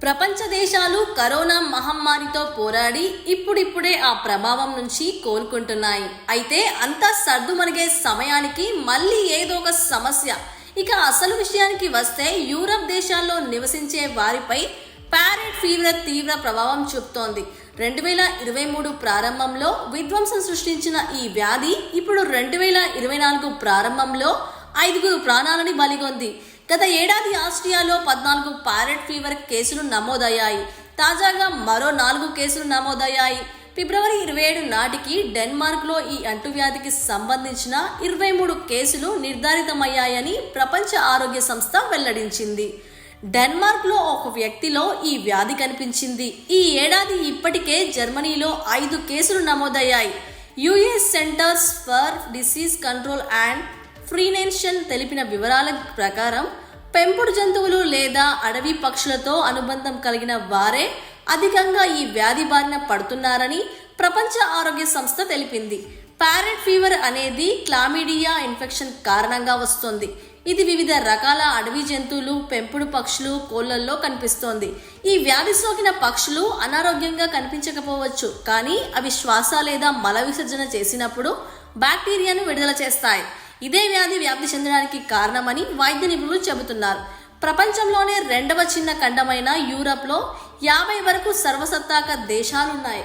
ప్రపంచ దేశాలు కరోనా మహమ్మారితో పోరాడి ఇప్పుడిప్పుడే ఆ ప్రభావం నుంచి కోలుకుంటున్నాయి. అయితే అంతా సర్దుమణిగే సమయానికి మళ్ళీ ఏదో ఒక సమస్య. ఇక అసలు విషయానికి వస్తే యూరప్ దేశాల్లో నివసించే వారిపై ప్యారెట్ ఫీవర్ తీవ్ర ప్రభావం చూపుతోంది. 2023 ప్రారంభంలో విధ్వంసం సృష్టించిన ఈ వ్యాధి ఇప్పుడు 2024 ప్రారంభంలో 5 ప్రాణాలని బలిగొంది. గత ఏడాది ఆస్ట్రియాలో 14 ప్యారెట్ ఫీవర్ కేసులు నమోదయ్యాయి. తాజాగా మరో 4 కేసులు నమోదయ్యాయి. ఫిబ్రవరి 27 నాటికి డెన్మార్క్లో ఈ అంటువ్యాధికి సంబంధించిన 23 కేసులు నిర్ధారితమయ్యాయని ప్రపంచ ఆరోగ్య సంస్థ వెల్లడించింది. డెన్మార్క్లో ఒక వ్యక్తిలో ఈ వ్యాధి కనిపించింది. ఈ ఏడాది ఇప్పటికే జర్మనీలో 5 కేసులు నమోదయ్యాయి. US centres for disease control and prevention తెలిపిన వివరాల ప్రకారం పెంపుడు జంతువులు లేదా అడవి పక్షులతో అనుబంధం కలిగిన వారే అధికంగా ఈ వ్యాధి బారిన పడుతున్నారని ప్రపంచ ఆరోగ్య సంస్థ తెలిపింది. ప్యారెట్ ఫీవర్ అనేది క్లామిడియా ఇన్ఫెక్షన్ కారణంగా వస్తుంది. ఇది వివిధ రకాల అడవి జంతువులు, పెంపుడు పక్షులు, కోళ్లల్లో కనిపిస్తోంది. ఈ వ్యాధి సోకిన పక్షులు అనారోగ్యంగా కనిపించకపోవచ్చు, కానీ అవి శ్వాస లేదా మల విసర్జన చేసినప్పుడు బ్యాక్టీరియాను విడుదల చేస్తాయి. ఇదే వ్యాధి వ్యాప్తి చెందడానికి కారణమని వైద్య నిపుణులు చెబుతున్నారు. ప్రపంచంలోనే 2వ చిన్న ఖండమైన యూరప్లో 50 వరకు సర్వసత్తాక దేశాలున్నాయి.